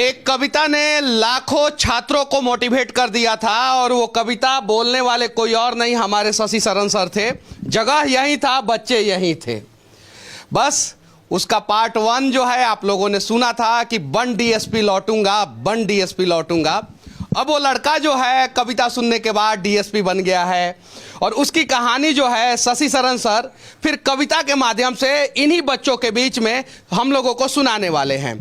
एक कविता ने लाखों छात्रों को मोटिवेट कर दिया था और वो कविता बोलने वाले कोई और नहीं हमारे शशि शरण सर थे। जगह यही था, बच्चे यही थे। बस उसका पार्ट 1 जो है आप लोगों ने सुना था कि बन डीएसपी लौटूंगा, बन डीएसपी लौटूंगा। अब वो लड़का जो है कविता सुनने के बाद डीएसपी बन गया है और उसकी कहानी जो है शशि शरण सर फिर कविता के माध्यम से इन्हीं बच्चों के बीच में हम लोगों को सुनाने वाले हैं।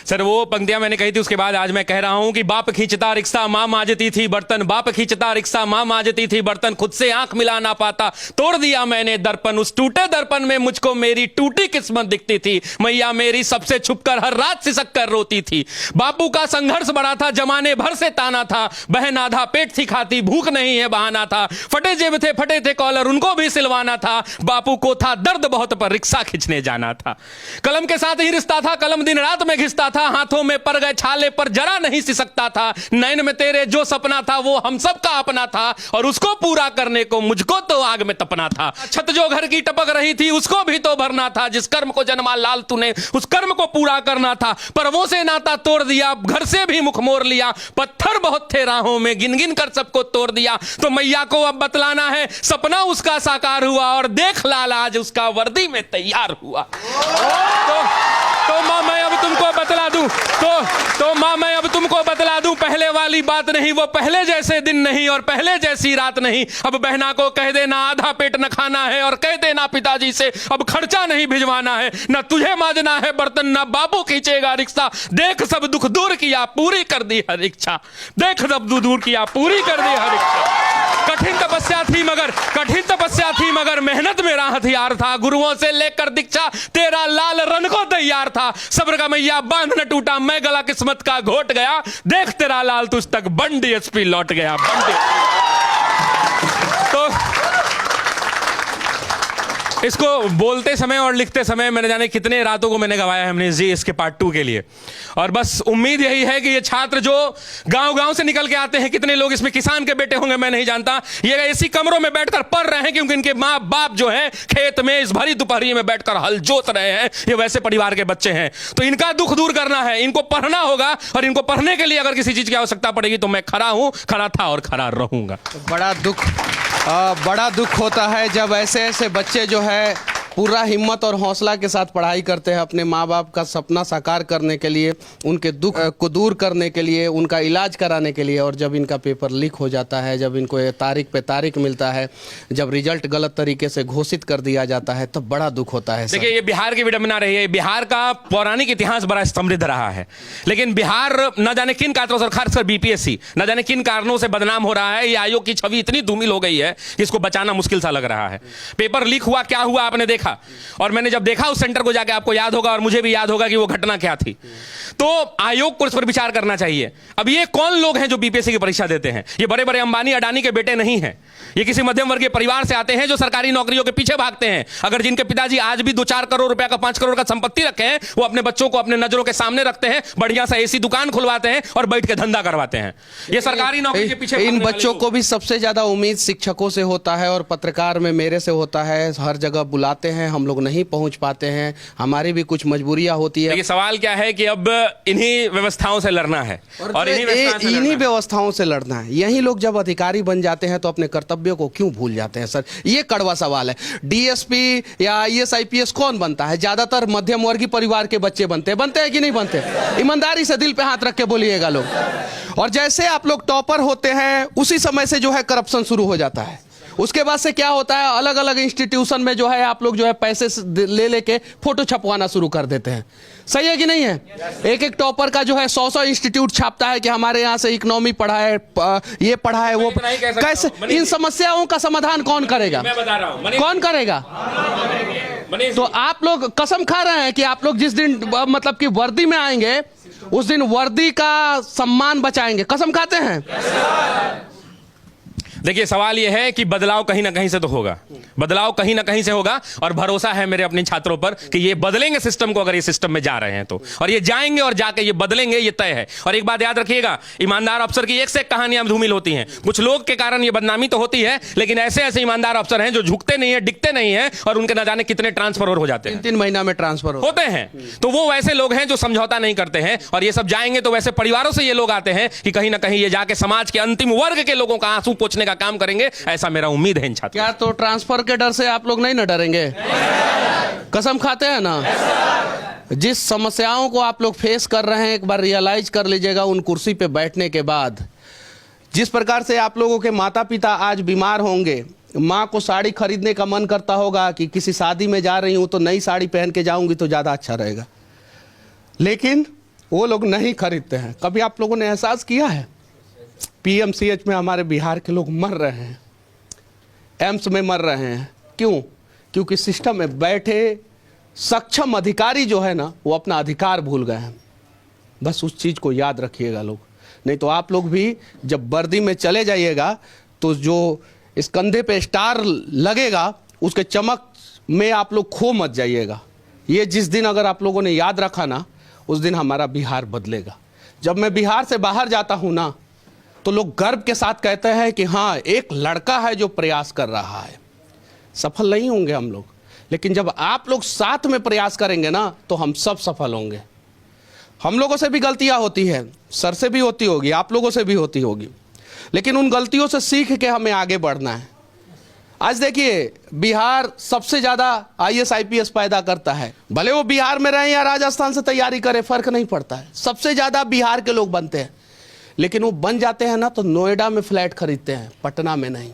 सर वो पंक्तियां मैंने कही थी, उसके बाद आज मैं कह रहा हूं कि बाप खींचता रिक्शा मां मांजती थी बर्तन, बाप खींचता रिक्शा मां मांजती थी बर्तन, खुद से आंख मिला ना पाता तोड़ दिया मैंने दर्पण, उस टूटे दर्पण में मुझको मेरी टूटी किस्मत दिखती थी, मैया मेरी सबसे छुपकर हर रात सिसक कर रोती थी। बापू का संघर्ष बड़ा था, जमाने भर से ताना था, बहन आधा पेट थी खाती, भूख नहीं है बहाना था, फटे जेब थे फटे थे कॉलर उनको भी सिलवाना था, बापू को था दर्द बहुत पर रिक्शा खींचने जाना था। कलम के साथ ही रिश्ता था, कलम दिन रात में घिसता था, हाथों में पर गए छाले पर जरा नहीं सिसकता था, नैन में तेरे जो सपना था वो हम सब का अपना था और उसको पूरा करने को मुझको तो आग में तपना था। छत जो घर की टपक रही थी उसको भी तो भरना था, जिस कर्म को जन्मा लाल तूने उस कर्म को पूरा करना था, पर्वों से नाता तोड़ दिया, घर से भी मुख मोड़ लिया, पत्थर बहुत थे राहों में गिन गिन कर सबको तोड़ दिया, तो मैया को अब बतलाना है सपना उसका साकार हुआ और देख लाल आज उसका वर्दी में तैयार हुआ। तो मां मैं अब तुमको बतला दूं, तो मां मैं अब तुमको बतला दूं, पहले वाली बात नहीं, वो पहले जैसे दिन नहीं और पहले जैसी रात नहीं। अब बहना को कह देना आधा पेट न खाना है और कह देना पिताजी से अब खर्चा नहीं भिजवाना है, न तुझे मांजना है बर्तन न बाबू खींचेगा रिक्शा, देख सब दुख दूर किया पूरी कर दी हर इच्छा, देख सब दुख दूर किया पूरी कर दी हर इच्छा। कठिन तपस्या थी मगर मेहनत मेरा हथियार था, गुरुओं से लेकर दीक्षा तेरा लाल रन को तैयार था, सब्र का मैया बांध न टूटा मैं गला किस्मत का घोट गया, देख तेरा लाल तुझ तक बन डीएसपी लौट गया। तो इसको बोलते समय और लिखते समय मैंने जाने कितने रातों को मैंने गवाया है हमने जी इसके पार्ट 2 के लिए। और बस उम्मीद यही है कि ये छात्र जो गांव-गांव से निकल के आते हैं, कितने लोग इसमें किसान के बेटे होंगे मैं नहीं जानता, ये ऐसी कमरों में बैठकर पढ़ रहे हैं क्योंकि इनके माँ बाप जो है खेत में इस भरी दोपहरी में बैठकर हल जोत रहे हैं, ये वैसे परिवार के बच्चे हैं। तो इनका दुख दूर करना है, इनको पढ़ना होगा और इनको पढ़ने के लिए अगर किसी चीज की आवश्यकता पड़ेगी तो मैं खड़ा हूं, खड़ा था और खड़ा रहूंगा। बड़ा दुख होता है जब ऐसे ऐसे बच्चे जो है पूरा हिम्मत और हौसला के साथ पढ़ाई करते हैं अपने माँ बाप का सपना साकार करने के लिए, उनके दुख को दूर करने के लिए, उनका इलाज कराने के लिए, और जब इनका पेपर लीक हो जाता है, जब इनको तारीख पे तारीख मिलता है, जब रिजल्ट गलत तरीके से घोषित कर दिया जाता है तब बड़ा दुख होता है। देखिए ये बिहार की विडंबना रही है, बिहार का पौराणिक इतिहास बड़ा समृद्ध रहा है, लेकिन बिहार न जाने किन कारणों से, खासकर बीपीएससी न जाने किन कारणों से बदनाम हो रहा है। ये आयोग की छवि इतनी धूमिल हो गई है कि इसको बचाना मुश्किल सा लग रहा है। पेपर लीक हुआ, क्या हुआ आपने देखा, और मैंने जब देखा उस सेंटर को जाके, आपको याद होगा और मुझे भी याद होगा कि वो घटना क्या थी। तो आयोग को इस पर विचार करना चाहिए। अब ये कौन लोग हैं जो बीपीएससी की परीक्षा देते हैं? ये बड़े बड़े अंबानी अडानी के बेटे नहीं हैं, ये किसी मध्यम वर्गीय परिवार से आते हैं जो सरकारी नौकरियों के पीछे भागते हैं। अगर जिनके पिताजी आज भी 2-4 करोड़ रुपए का 5 करोड़ का संपत्ति रखे हैं, वो अपने बच्चों को अपने नजरों के सामने रखते हैं, बढ़िया सा एसी दुकान खुलवाते हैं और बैठ के धंधा करवाते हैं। ये सरकारी नौकरी के पीछे इन बच्चों को भी सबसे ज्यादा उम्मीद शिक्षकों से होता है और पत्रकार में मेरे से होता है। हर जगह बुलाते हैं, हम लोग नहीं पहुंच पाते हैं, हमारी भी कुछ मजबूरियां होती है। ये सवाल क्या है कि अब इन्हीं व्यवस्थाओं से लड़ना है और इन्हीं व्यवस्थाओं से लड़ना है। यही लोग जब अधिकारी बन जाते हैं तो अपने कर्तव्यों को क्यों भूल जाते हैं? सर ये कड़वा सवाल है। डीएसपी या आईएएस आईपीएस कौन बनता है? ज्यादातर मध्यम वर्गीय परिवार के बच्चे बनते हैं कि नहीं बनते? ईमानदारी से दिल पे हाथ रख के बोलिएगा लोग। और जैसे आप लोग टॉपर होते हैं उसी समय से जो है करप्शन शुरू हो जाता है। उसके बाद से क्या होता है, अलग अलग इंस्टीट्यूशन में जो है आप लोग जो है पैसे ले लेके फोटो छपवाना शुरू कर देते हैं। सही है कि नहीं है? एक एक टॉपर का जो है 100 इंस्टीट्यूट छापता है कि हमारे यहाँ से इकोनॉमी पढ़ा है, ये पढ़ा है, वो कैसे। इन समस्याओं का समाधान कौन करेगा? मैं बता रहा हूं, कौन करेगा? तो आप लोग कसम खा रहे हैं कि आप लोग जिस दिन मतलब कि वर्दी में आएंगे उस दिन वर्दी का सम्मान बचाएंगे, कसम खाते हैं? देखिए सवाल यह है कि बदलाव कहीं ना कहीं से तो होगा, बदलाव कहीं ना कहीं से होगा, और भरोसा है मेरे अपने छात्रों पर कि ये बदलेंगे सिस्टम को, अगर ये सिस्टम में जा रहे हैं तो, और ये जाएंगे और जाके ये बदलेंगे, ये तय है। और एक बात याद रखिएगा, ईमानदार अफसर की एक से एक कहानियां धूमिल होती हैं। कुछ लोग के कारण ये बदनामी तो होती है, लेकिन ऐसे ऐसे ईमानदार अफसर हैं जो झुकते नहीं है, डिकते नहीं है, और उनके न जाने कितने ट्रांसफर हो जाते हैं, 3 महीना में ट्रांसफर होते हैं। तो वो वैसे लोग हैं जो समझौता नहीं करते हैं, और ये सब जाएंगे तो वैसे परिवारों से ये लोग आते हैं कि कहीं ना कहीं ये जाके समाज के अंतिम वर्ग के लोगों का आंसू पोंछने का काम करेंगे, ऐसा मेरा उम्मीद है इन छात्रों। क्या तो ट्रांसफर के डर से आप लोग नहीं ना डरेंगे? कसम खाते हैं ना? जिस समस्याओं को आप लोग फेस कर रहे हैं, एक बार रियलाइज कर लीजिएगा उन कुर्सी पे बैठने के बाद। जिस प्रकार से आप लोगों के माता पिता आज बीमार होंगे, माँ को साड़ी खरीदने का मन करता होगा कि किसी शादी में जा रही हूं तो नई साड़ी पहन के जाऊंगी तो ज्यादा अच्छा रहेगा, लेकिन वो लोग नहीं खरीदते हैं। कभी आप लोगों ने एहसास किया है पीएमसीएच में हमारे बिहार के लोग मर रहे हैं, एम्स में मर रहे हैं, क्यों? क्योंकि सिस्टम में बैठे सक्षम अधिकारी जो है ना, वो अपना अधिकार भूल गए हैं। बस उस चीज को याद रखिएगा लोग, नहीं तो आप लोग भी जब वर्दी में चले जाइएगा तो जो इस कंधे पे स्टार लगेगा उसके चमक में आप लोग खो मत जाइएगा। ये जिस दिन अगर आप लोगों ने याद रखा ना, उस दिन हमारा बिहार बदलेगा। जब मैं बिहार से बाहर जाता हूं ना, तो लोग गर्व के साथ कहते हैं कि हाँ, एक लड़का है जो प्रयास कर रहा है। सफल नहीं होंगे हम लोग, लेकिन जब आप लोग साथ में प्रयास करेंगे ना, तो हम सब सफल होंगे। हम लोगों से भी गलतियां होती है, सर से भी होती होगी, आप लोगों से भी होती होगी, लेकिन उन गलतियों से सीख के हमें आगे बढ़ना है। आज देखिए, बिहार सबसे ज्यादा आईएएस आईपीएस पैदा करता है। भले वो बिहार में रहे या राजस्थान से तैयारी करे, फर्क नहीं पड़ता है, सबसे ज्यादा बिहार के लोग बनते हैं। लेकिन वो बन जाते हैं ना तो नोएडा में फ्लैट खरीदते हैं, पटना में नहीं।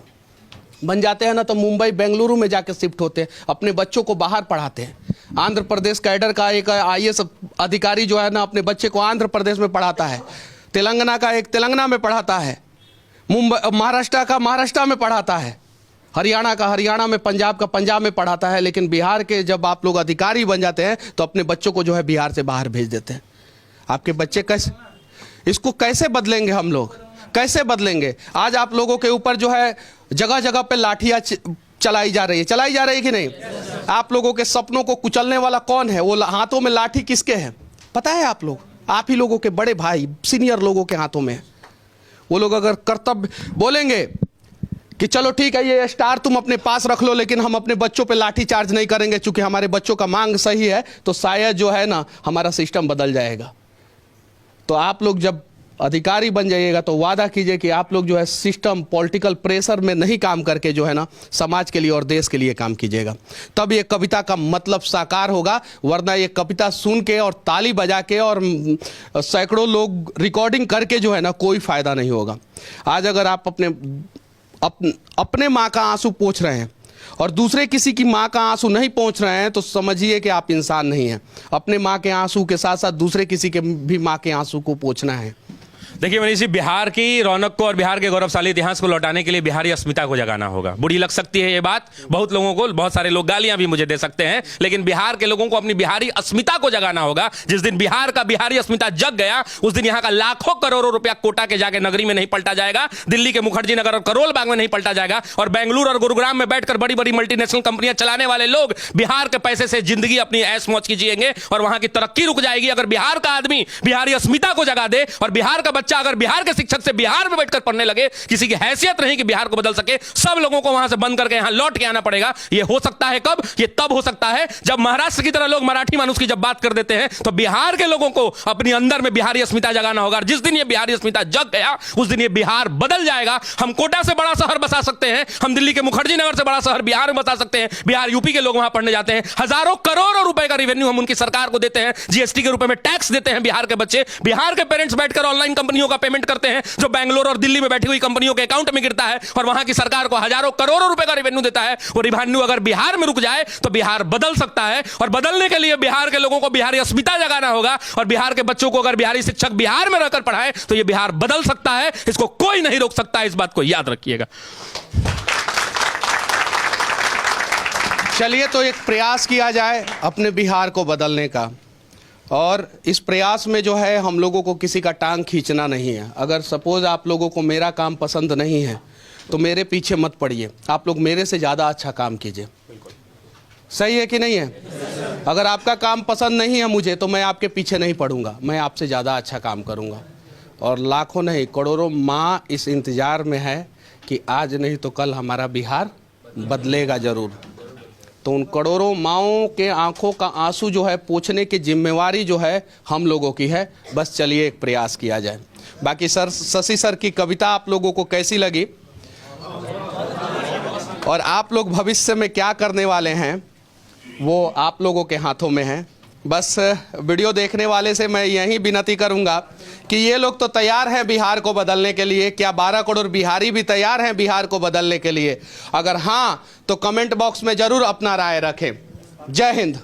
बन जाते हैं ना तो मुंबई बेंगलुरु में जाके शिफ्ट होते हैं, अपने बच्चों को बाहर पढ़ाते हैं। आंध्र प्रदेश कैडर का एक आईएएस अधिकारी जो है ना, अपने बच्चे को आंध्र प्रदेश में पढ़ाता है, तेलंगाना का एक तेलंगाना में पढ़ाता है, मुंबई महाराष्ट्र का महाराष्ट्र में पढ़ाता है, हरियाणा का हरियाणा में, पंजाब का पंजाब में पढ़ाता है। लेकिन बिहार के जब आप लोग अधिकारी बन जाते हैं तो अपने बच्चों को जो है बिहार से बाहर भेज देते हैं। आपके बच्चे कैसे, इसको कैसे बदलेंगे हम लोग, कैसे बदलेंगे? आज आप लोगों के ऊपर जो है जगह जगह पे लाठियां चलाई जा रही है कि नहीं? आप लोगों के सपनों को कुचलने वाला कौन है? वो हाथों में लाठी किसके है पता है? आप लोग, आप ही लोगों के बड़े भाई सीनियर लोगों के हाथों में है। वो लोग अगर कर्तव्य बोलेंगे कि चलो ठीक है, ये स्टार तुम अपने पास रख लो, लेकिन हम अपने बच्चों पे लाठी चार्ज नहीं करेंगे क्योंकि हमारे बच्चों का मांग सही है, तो शायद जो है ना हमारा सिस्टम बदल जाएगा। तो आप लोग जब अधिकारी बन जाइएगा तो वादा कीजिए कि आप लोग जो है सिस्टम पॉलिटिकल प्रेशर में नहीं काम करके जो है ना समाज के लिए और देश के लिए काम कीजिएगा, तब ये कविता का मतलब साकार होगा। वरना ये कविता सुन के और ताली बजा के और सैकड़ों लोग रिकॉर्डिंग करके जो है ना कोई फायदा नहीं होगा। आज अगर आप अपने माँ का आंसू पोंछ रहे हैं और दूसरे किसी की माँ का आंसू नहीं पहुंच रहे हैं, तो समझिए कि आप इंसान नहीं हैं। अपने माँ के आंसू के साथ साथ दूसरे किसी के भी माँ के आंसू को पोंछना है। देखिए मनीष जी, बिहार की रौनक को और बिहार के गौरवशाली इतिहास को लौटाने के लिए बिहारी अस्मिता को जगाना होगा। बुरी लग सकती है ये बात बहुत लोगों को, बहुत सारे लोग गालियां भी मुझे दे सकते हैं, लेकिन बिहार के लोगों को अपनी बिहारी अस्मिता को जगाना होगा। जिस दिन बिहार का बिहारी अस्मिता जग गया, उस दिन यहाँ का लाखों करोड़ों रुपया कोटा के जाके नगरी में नहीं पलटा जाएगा, दिल्ली के मुखर्जी नगर और करोल बाग में नहीं पलटा जाएगा, और बेंगलुरु और गुरुग्राम में बैठकर बड़ी बड़ी मल्टीनेशनल कंपनियां चलाने वाले लोग बिहार के पैसे से जिंदगी अपनी ऐश मौज की जिएंगे और वहां की तरक्की रुक जाएगी। अगर बिहार का आदमी बिहारी अस्मिता को जगा दे और बिहार का बच्चा अगर बिहार के शिक्षक से बिहार में बैठकर पढ़ने लगे, किसी की हैसियत नहीं कि बिहार को बदल सके, सब लोगों को वहां से बंद करके यहां लौट के आना पड़ेगा। यह हो सकता है कब? यह तब हो सकता है जब महाराष्ट्र की तरह लोग मराठी मानुस की जब बात कर देते हैं, तो बिहार के लोगों को अपनी अंदर में बिहारी अस्मिता जगाना होगा। जिस दिन यह बिहारी अस्मिता जग गया, उस दिन यह बिहार बदल जाएगा। हम कोटा से बड़ा शहर बसा सकते हैं, हम दिल्ली के मुखर्जी नगर से बड़ा शहर बिहार में बसा सकते हैं। बिहार यूपी के लोग वहां पढ़ने जाते हैं, हजारों करोड़ों रुपए का रेवेन्यू हम उनकी सरकार को देते हैं, जीएसटी के रूप में टैक्स देते हैं। बिहार के बच्चे, बिहार के पेरेंट्स बैठकर ऑनलाइन कंपनियों का पेमेंट करते हैं जो बेंगलोर और दिल्ली में बैठी हुई कंपनियों के अकाउंट में गिरता है, और वहां की सरकार को हजारों करोड़ों रुपए का रेवेन्यू देता है। वो रेवेन्यू अगर बिहार में रुक जाए तो बिहार बदल सकता है, और बदलने के लिए बिहार के लोगों को बिहारी अस्मिता जगाना होगा, और बिहार के बच्चों को अगर बिहारी शिक्षक बिहार में रहकर पढ़ाए तो यह बिहार बदल सकता है। इसको कोई नहीं रोक सकता, इस बात को याद रखिएगा। चलिए, तो एक प्रयास किया जाए अपने बिहार को बदलने का, और इस प्रयास में जो है हम लोगों को किसी का टांग खींचना नहीं है। अगर सपोज आप लोगों को मेरा काम पसंद नहीं है तो मेरे पीछे मत पड़िए, आप लोग मेरे से ज़्यादा अच्छा काम कीजिए। सही है कि नहीं है? अगर आपका काम पसंद नहीं है मुझे तो मैं आपके पीछे नहीं पड़ूंगा, मैं आपसे ज़्यादा अच्छा काम करूंगा। और लाखों नहीं करोड़ों माँ इस इंतज़ार में है कि आज नहीं तो कल हमारा बिहार बदलेगा ज़रूर। तो उन करोड़ों माँओं के आंखों का आंसू जो है पोंछने की जिम्मेवारी जो है हम लोगों की है। बस चलिए एक प्रयास किया जाए। बाकी सर, शशि सर की कविता आप लोगों को कैसी लगी और आप लोग भविष्य में क्या करने वाले हैं वो आप लोगों के हाथों में है। बस वीडियो देखने वाले से मैं यही विनती करूंगा कि ये लोग तो तैयार हैं बिहार को बदलने के लिए, क्या 12 करोड़ बिहारी भी तैयार हैं बिहार को बदलने के लिए? अगर हाँ तो कमेंट बॉक्स में ज़रूर अपना राय रखें। जय हिंद।